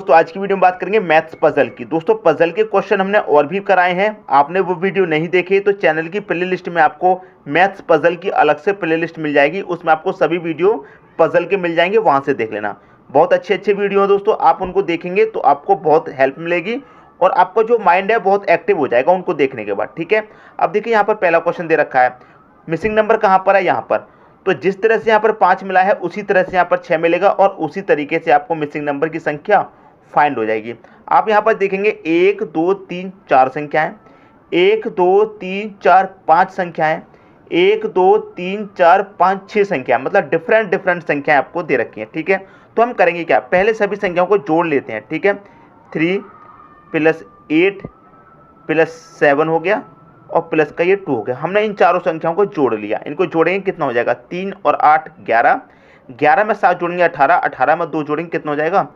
तो आज की वीडियो में बात करेंगे मैथ्स पजल की। दोस्तों पजल के क्वेश्चन हमने और भी कराए हैं, आपने वो वीडियो नहीं देखे तो चैनल की प्लेलिस्ट में आपको मैथ्स पजल की अलग से प्लेलिस्ट मिल जाएगी, उसमें आपको सभी वीडियो पजल के मिल जाएंगे, वहां से देख लेना। बहुत अच्छे वीडियो हैं दोस्तों, आप उनको देखेंगे तो आपको बहुत हेल्प मिलेगी और आपका जो माइंड है बहुत एक्टिव हो जाएगा उनको देखने के बाद। ठीक है, अब देखिए यहाँ पर पहला क्वेश्चन दे रखा है, मिसिंग नंबर कहाँ पर है, यहाँ पर। तो जिस तरह से यहाँ पर 5 मिला है उसी तरह से यहाँ पर 6 मिलेगा और उसी तरीके से आपको मिसिंग नंबर की संख्या फाइंड हो जाएगी। आप यहाँ पर देखेंगे 1 2 3 4 संख्याएं, 1 2 3 4 5 संख्याएं, 1 2 3 4 5 6 संख्या, मतलब डिफरेंट संख्याएं आपको दे रखी हैं। ठीक है, तो हम करेंगे क्या, पहले सभी संख्याओं को जोड़ लेते हैं। ठीक है, 3 + 8 + 7 हो गया और प्लस का ये 2 हो गया। हमने इन चारों संख्याओं को जोड़ लिया, इनको जोड़ेंगे कितना हो जाएगा, 3 और 8 11, 11 में 7 जोड़ेंगे 18, 18 में 2 जोड़ेंगे कितना हो जाएगा,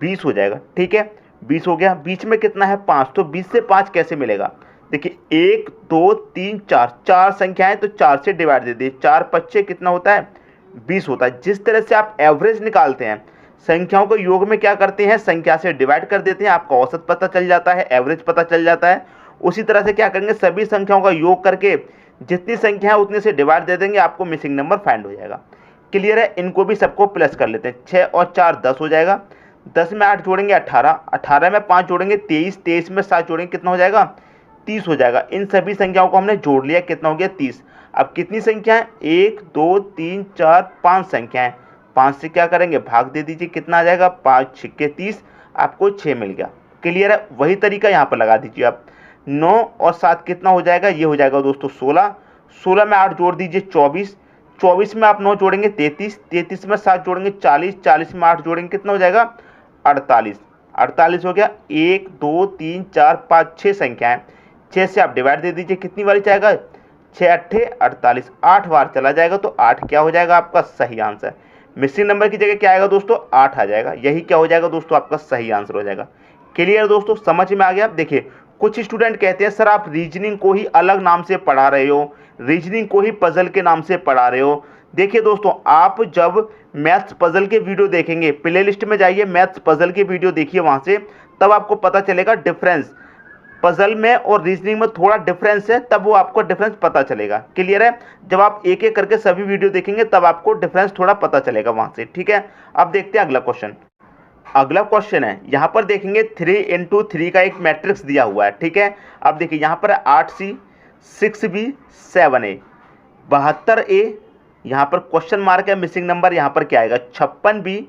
20 हो जाएगा। ठीक है, 20 हो गया। बीच में कितना है, 5, तो 20 से 5 कैसे मिलेगा, देखिए 1 2 3 4, 4 संख्याएं तो 4 से डिवाइड दे दी, 4 5 कितना होता है, 20 होता है। जिस तरह से आप एवरेज निकालते हैं, संख्याओं को योग में क्या करते हैं, संख्या से डिवाइड कर देते हैं, आपका औसत पता चल जाता है, एवरेज पता चल जाता है। उसी तरह से क्या करेंगे, सभी संख्याओं का योग करके जितनी संख्या है उतने से डिवाइड दे देंगे, आपको मिसिंग नंबर फाइंड हो जाएगा। क्लियर है, इनको भी सबको प्लस कर लेते हैं। 6 और 4 10 हो जाएगा, 10 में 8 जोड़ेंगे 18, 18 में 5 जोड़ेंगे 23, 23 में 7 जोड़ेंगे कितना हो जाएगा, 30 हो जाएगा। इन सभी संख्याओं को हमने जोड़ लिया, कितना हो गया, 30। अब कितनी संख्या है, 1 2 3 4 5 संख्याएं, 5 से क्या करेंगे, भाग दे दीजिए, कितना आ जाएगा, 5 6 30, आपको 6 मिल गया। क्लियर है, वही तरीका यहाँ पर लगा दीजिए आप। 9 और 7 कितना हो जाएगा, ये हो जाएगा दोस्तों 16, 16 में 8 जोड़ दीजिए 24, 24 में आप 9 जोड़ेंगे 33, 33 में 7 जोड़ेंगे 40, 40 में 8 जोड़ेंगे कितना हो जाएगा, 48, 48 हो गया। 1 2 3 4 5 6 संख्याएं, 6 से आप डिवाइड दे दीजिए, कितनी बारी जाएगा, 6 8 48, 8 बार चला जाएगा तो 8 क्या हो जाएगा, आपका सही आंसर। मिसिंग नंबर की जगह क्या आएगा दोस्तों, 8 आ जाएगा, यही क्या हो जाएगा दोस्तों, आपका सही आंसर हो जाएगा। क्लियर दोस्तों, समझ में आ गया। देखिए कुछ स्टूडेंट कहते हैं सर आप रीजनिंग को ही अलग नाम से पढ़ा रहे हो, रीजनिंग को ही पजल के नाम से पढ़ा रहे हो। देखिए दोस्तों, आप जब मैथ्स पजल के वीडियो देखेंगे, प्लेलिस्ट में जाइए, मैथ्स पजल के वीडियो देखिए वहां से, तब आपको पता चलेगा डिफरेंस पजल में और रीजनिंग में थोड़ा डिफरेंस है, तब वो आपको डिफरेंस पता चलेगा। क्लियर है, जब आप एक एक करके सभी वीडियो देखेंगे तब आपको डिफरेंस थोड़ा पता चलेगा वहां से। ठीक है, अब देखते हैं अगला क्वेश्चन। अगला क्वेश्चन है, यहाँ पर देखेंगे 3 × 3 का एक मैट्रिक्स दिया हुआ है। ठीक है, अब देखिए यहाँ पर 8C 6B 7A 72A, यहाँ पर क्वेश्चन मार्क है, मिसिंग नंबर यहाँ पर क्या आएगा, 56B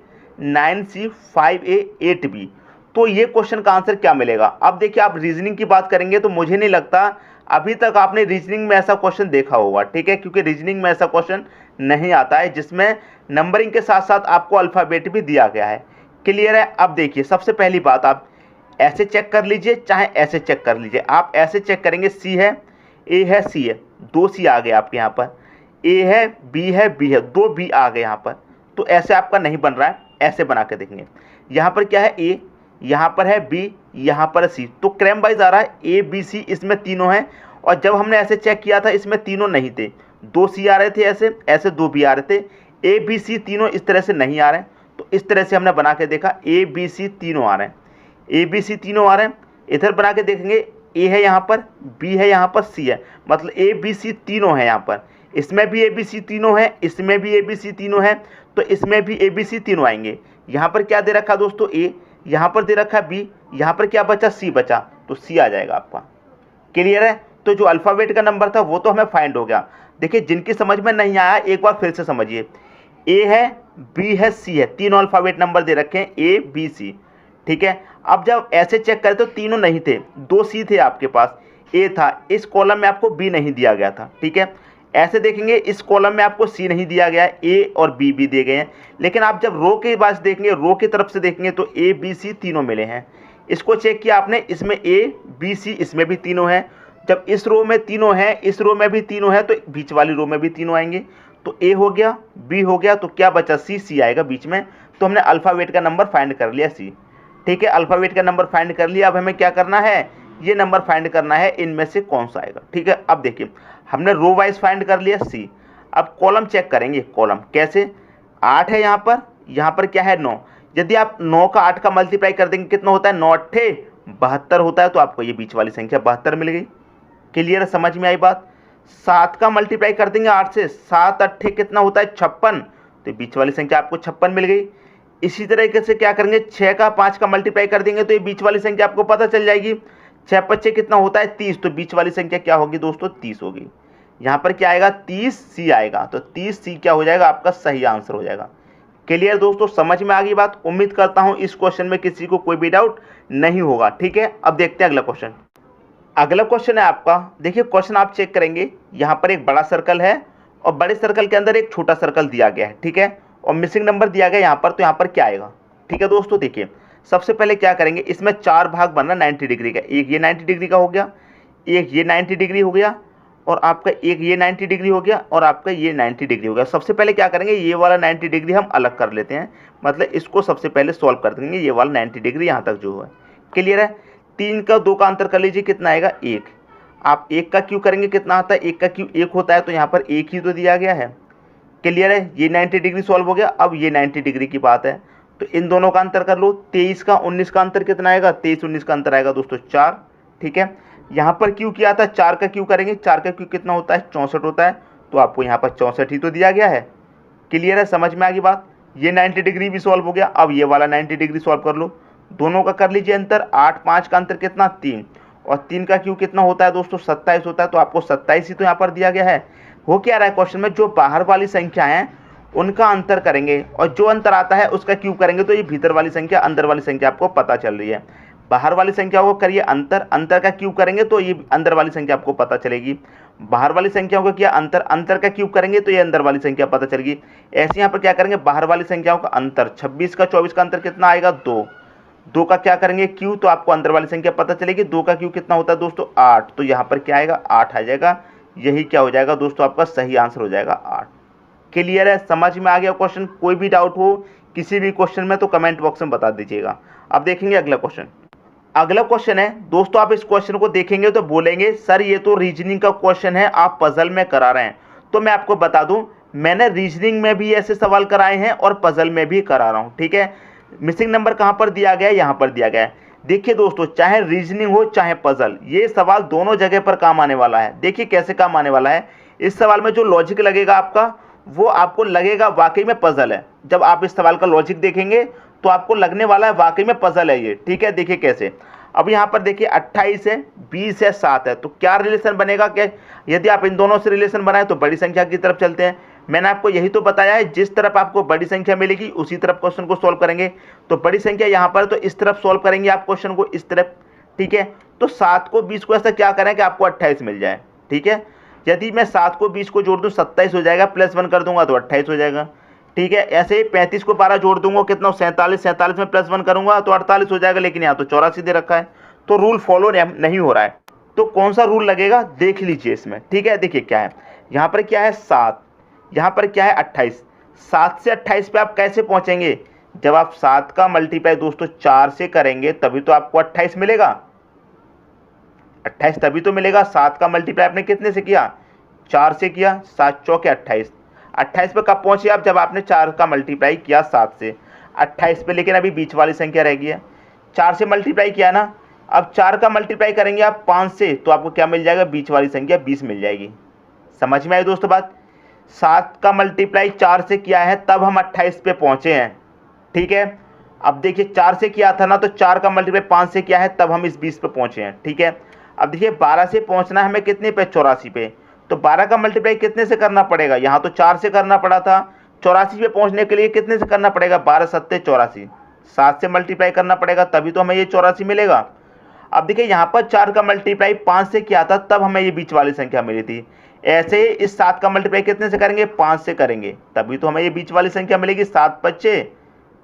9C 5A 8B। तो ये क्वेश्चन का आंसर क्या मिलेगा। अब देखिए आप रीजनिंग की बात करेंगे तो मुझे नहीं लगता अभी तक आपने रीजनिंग में ऐसा क्वेश्चन देखा होगा। ठीक है, क्योंकि रीजनिंग में ऐसा क्वेश्चन नहीं आता है जिसमें नंबरिंग के साथ साथ आपको अल्फ़ाबेट भी दिया गया है। क्लियर है, अब देखिए सबसे पहली बात, आप ऐसे चेक कर लीजिए चाहे ऐसे चेक कर लीजिए। आप ऐसे चेक करेंगे, सी है, ए है, सी है, 2 सी आ गए आपके यहाँ पर, ए है, बी है, बी है, 2 बी आ गए यहाँ पर। तो ऐसे आपका नहीं बन रहा है, ऐसे बना के देखेंगे। यहाँ पर क्या है, ए, यहाँ पर है बी, यहाँ पर है सी, तो क्रम वाइज आ रहा है, ए बी सी, इसमें तीनों हैं। और जब हमने ऐसे चेक किया था इसमें तीनों नहीं थे, 2 सी आ रहे थे ऐसे, ऐसे 2 बी आ रहे थे, ए बी सी तीनों इस तरह से नहीं आ रहे हैं। तो इस तरह से हमने बना के देखा, ए बी सी तीनों आ रहे हैं, ए बी सी तीनों आ रहे हैं। इधर बना के देखेंगे, ए है यहाँ पर, बी है यहाँ पर, सी है, मतलब ए बी सी तीनों है यहाँ पर। इसमें भी ए बी सी तीनों है, इसमें भी ए बी सी तीनों है, तो इसमें भी ए बी सी तीनों आएंगे। यहाँ पर क्या दे रखा दोस्तों, ए, यहाँ पर दे रखा बी, यहाँ पर क्या बचा, सी बचा, तो सी आ जाएगा आपका। क्लियर है, तो जो अल्फ़ाबेट का नंबर था वो तो हमें फाइंड हो गया। देखिए जिनकी समझ में नहीं आया एक बार फिर से समझिए, ए है, बी है, सी है, तीनों अल्फ़ाबेट नंबर दे रखे हैं, ए बी सी। ठीक है, अब जब ऐसे चेक करें तो तीनों नहीं थे, 2 सी थे आपके पास, ए था, इस कॉलम में आपको बी नहीं दिया गया था। ठीक है, ऐसे देखेंगे इस कॉलम में आपको सी नहीं दिया गया है, ए और बी भी दिए गए हैं। लेकिन आप जब रो के पास देखेंगे, रो की तरफ से देखेंगे तो ए बी सी तीनों मिले हैं। इसको चेक किया आपने, इसमें ए बी सी, इसमें भी तीनों हैं। जब इस रो में तीनों हैं, इस रो में भी तीनों हैं, तो बीच वाली रो में भी तीनों आएंगे। तो ए हो गया, बी हो गया, तो क्या बचा, सी, सी आएगा बीच में। तो हमने अल्फ़ाबेट का नंबर फाइंड कर लिया, सी। ठीक है, अल्फ़ाबेट का नंबर फाइंड कर लिया। अब हमें क्या करना है, ये नंबर फाइंड करना है, इनमें से कौन सा आएगा। ठीक है, अब देखिए हमने रो वाइज फाइंड कर लिया, सी। अब कॉलम चेक करेंगे, कॉलम कैसे, 8 है यहाँ पर क्या है, 9, यदि आप 9 का 8 का मल्टीप्लाई कर देंगे कितना होता है, 9 अट्ठे 72 होता है, तो आपको ये बीच वाली संख्या 72 मिल गई। क्लियर, समझ में आई बात। 7 का मल्टीप्लाई कर देंगे 8 से, 7 अट्ठे कितना होता है 56, तो बीच वाली संख्या आपको 56 मिल गई। इसी तरीके से क्या करेंगे, 6 का 5 का मल्टीप्लाई कर देंगे तो ये बीच वाली संख्या आपको पता चल जाएगी। 6 पच्चे कितना होता है 30, तो बीच वाली संख्या क्या होगी दोस्तों 30 होगी। यहाँ पर क्या आएगा 30C आएगा, तो 30C क्या हो जाएगा आपका सही आंसर हो जाएगा। क्लियर दोस्तों, समझ में आ गई बात। उम्मीद करता हूँ इस क्वेश्चन में किसी को कोई भी डाउट नहीं होगा। ठीक है, अब देखते हैं अगला क्वेश्चन। अगला क्वेश्चन है आपका, देखिए क्वेश्चन आप चेक करेंगे, यहाँ पर एक बड़ा सर्कल है और बड़े सर्कल के अंदर एक छोटा सर्कल दिया गया है। ठीक है, और मिसिंग नंबर दिया गया यहाँ पर, तो यहाँ पर क्या आएगा। ठीक है दोस्तों, देखिए सबसे पहले क्या करेंगे, इसमें 4 भाग बनना 90 डिग्री का, एक ये 90 डिग्री का हो गया, एक ये 90 डिग्री हो गया, और आपका एक ये 90 डिग्री हो गया, और आपका ये 90 डिग्री हो गया। सबसे पहले क्या करेंगे, ये वाला 90 डिग्री हम अलग कर लेते हैं, मतलब इसको सबसे पहले सॉल्व कर देंगे, ये वाला 90 डिग्री यहाँ तक जो है। क्लियर है। 3 का 2 का अंतर कर लीजिए, कितना आएगा 1। आप 1 का क्यू करेंगे कितना आता है, 1 का क्यू 1 होता है, तो यहाँ पर 1 ही तो दिया गया है। क्लियर है, ये 90 डिग्री सॉल्व हो गया। अब ये 90 डिग्री की बात है, तो इन दोनों का अंतर कर लो। 23 का 19 का अंतर कितना आएगा, 23 19 का अंतर आएगा दोस्तों 4। ठीक है, यहाँ पर क्यू किया था, 4 का क्यू करेंगे, 4 का क्यू कितना होता है 64 होता है, तो आपको यहाँ पर 64 ही तो दिया गया है। क्लियर है, समझ में आ गई बात। ये 90 डिग्री भी सॉल्व हो गया। अब ये वाला 90 डिग्री सॉल्व कर लो, दोनों का कर लीजिए अंतर। 8 5 का अंतर कितना 3, और 3 का क्यू कितना होता है दोस्तों 27 होता है, तो आपको 27 ही तो यहाँ पर दिया गया है। हो क्या रहा है क्वेश्चन में, जो बाहर वाली संख्या है उनका अंतर करेंगे, और जो अंतर आता है उसका क्यूब करेंगे, तो ये भीतर वाली संख्या अंदर वाली संख्या आपको पता चल रही है। बाहर वाली संख्या को करिए अंतर, अंतर का क्यूब करेंगे तो ये अंदर वाली संख्या आपको पता चलेगी। बाहर वाली संख्याओं को किया अंतर, अंतर का क्यूब करेंगे तो ये अंदर वाली संख्या पता चलेगी। ऐसे यहाँ पर क्या करेंगे, बाहर वाली संख्याओं का अंतर, 26 का 24 का अंतर कितना आएगा 2, 2 का क्या करेंगे क्यू, तो आपको अंदर वाली संख्या पता चलेगी। 2 का क्यू कितना होता है दोस्तों 8, तो यहाँ पर क्या आएगा 8 आ जाएगा। यही क्या हो जाएगा दोस्तों आपका सही आंसर हो जाएगा 8। क्लियर है, समझ में आ गया क्वेश्चन। कोई भी डाउट हो किसी भी क्वेश्चन में तो कमेंट बॉक्स में बता दीजिएगा। अब देखेंगे अगला क्वेश्चन। अगला क्वेश्चन है दोस्तों, आप इस क्वेश्चन को देखेंगे तो बोलेंगे सर ये तो रीजनिंग का क्वेश्चन है, आप पजल में करा रहे हैं। तो मैं आपको बता दूं, मैंने रीजनिंग में भी ऐसे सवाल कराए हैं और पजल में भी करा रहा हूं। ठीक है, मिसिंग नंबर कहां पर दिया गया है, यहां पर दिया गया है। देखिए दोस्तों, चाहे रीजनिंग हो चाहे पजल, ये सवाल दोनों जगह पर काम आने वाला है। देखिए कैसे काम आने वाला है। इस सवाल में जो लॉजिक लगेगा आपका, वो आपको लगेगा वाकई में पजल है। जब आप इस सवाल का लॉजिक देखेंगे तो आपको लगने वाला है वाकई में पजल है ये। ठीक है, देखिए कैसे। अब यहाँ पर देखिए 28 है, 20 है, 7 है, तो क्या रिलेशन बनेगा। क्या यदि आप इन दोनों से रिलेशन बनाए तो बड़ी संख्या की तरफ चलते हैं। मैंने आपको यही तो बताया है, जिस तरफ आपको बड़ी संख्या मिलेगी उसी तरफ क्वेश्चन को सॉल्व करेंगे। तो बड़ी संख्या यहाँ पर, तो इस तरफ सॉल्व करेंगे आप क्वेश्चन को, इस तरफ। ठीक है, तो 7 को 20 को ऐसा क्या करें कि आपको 28 मिल जाए। ठीक है, यदि मैं 7 को 20 को जोड़ दूँ 27 हो जाएगा, +1 कर दूंगा तो 28 हो जाएगा। ठीक है, ऐसे ही 35 को 12 जोड़ दूंगा कितना 47, 47 में +1 करूंगा तो 48 हो जाएगा, लेकिन यहाँ तो 84 दे रखा है, तो रूल फॉलो नहीं हो रहा है। तो कौन सा रूल लगेगा देख लीजिए इसमें। ठीक है, देखिए क्या है, यहाँ पर क्या है 7, यहाँ पर क्या है 28। 7 से 28 पे आप कैसे पहुंचेंगे, जब आप 7 का मल्टीप्लाई दोस्तों 4 से करेंगे तभी तो आपको 28 मिलेगा। 28 तभी तो मिलेगा। 7 का मल्टीप्लाई आपने कितने से किया, 4 से किया, 7 चौके 28। 28 पे कब पहुंचे आप, जब आपने 4 का मल्टीप्लाई किया 7 से 28 पे, लेकिन अभी बीच वाली संख्या रह गई है। 4 से मल्टीप्लाई किया ना, अब 4 का मल्टीप्लाई करेंगे आप 5 से, तो आपको क्या मिल जाएगा, बीच वाली संख्या 20 मिल जाएगी। समझ में आई दोस्तों बात। 7 का मल्टीप्लाई 4 से किया है तब हम 28 पे पहुंचे हैं। ठीक है, अब देखिए 4 से किया था ना, तो 4 का मल्टीप्लाई 5 से किया है तब हम इस 20 पे पहुंचे हैं। ठीक है, अब देखिए 12 से पहुंचना है हमें कितने पे, 84 पे, तो 12 का मल्टीप्लाई कितने से करना पड़ेगा, यहाँ तो 4 से करना पड़ा था। 84 पे पहुंचने के लिए कितने से करना पड़ेगा, 12 सत्ते 84, 7 से मल्टीप्लाई करना पड़ेगा तभी तो हमें ये 84 मिलेगा। अब देखिए यहाँ पर 4 का मल्टीप्लाई 5 से किया था तब हमें ये बीच वाली संख्या मिली थी। ऐसे ही इस 7 का मल्टीप्लाई कितने से करेंगे, 5 से करेंगे तभी तो हमें ये बीच वाली संख्या मिलेगी। 7 बच्चे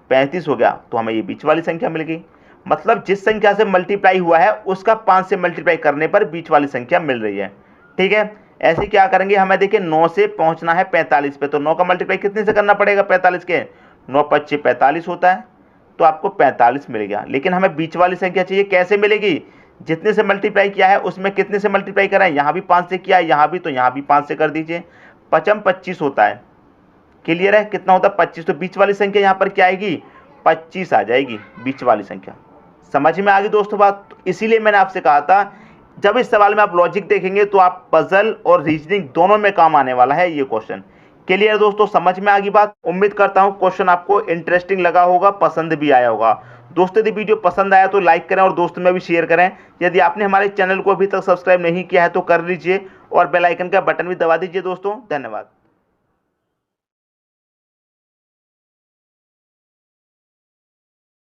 35 हो गया, तो हमें ये बीच वाली संख्या मिल गई। मतलब जिस संख्या से मल्टीप्लाई हुआ है उसका 5 से मल्टीप्लाई करने पर बीच वाली संख्या मिल रही है। ठीक है, ऐसे क्या करेंगे, हमें देखिए 9 से पहुंचना है 45 पे, तो 9 का मल्टीप्लाई कितने से करना पड़ेगा, 45 के, 9 पच्चे 45 होता है, तो आपको 45 मिल गया। लेकिन हमें बीच वाली संख्या चाहिए, कैसे मिलेगी, जितने से मल्टीप्लाई किया है उसमें कितने से मल्टीप्लाई करा है, यहाँ भी 5 से किया है, यहाँ भी, तो यहाँ भी 5 से कर दीजिए। 5 25 होता है। क्लियर है, कितना होता है 25, तो बीच वाली संख्या यहाँ पर क्या आएगी 25 आ जाएगी, बीच वाली संख्या। समझ में आ गई दोस्तों बात। इसीलिए मैंने आपसे कहा था जब इस सवाल में आप लॉजिक देखेंगे तो आप पजल और रीजनिंग दोनों में काम आने वाला है ये क्वेश्चन। क्लियर दोस्तों, समझ में आ गई बात। उम्मीद करता हूं क्वेश्चन आपको इंटरेस्टिंग लगा होगा, पसंद भी आया होगा। दोस्तों यदि वीडियो पसंद आया तो लाइक करें और दोस्तों में भी शेयर करें। यदि आपने हमारे चैनल को अभी तक सब्सक्राइब नहीं किया है तो कर लीजिए और बेल आइकन का बटन भी दबा दीजिए दोस्तों। धन्यवाद।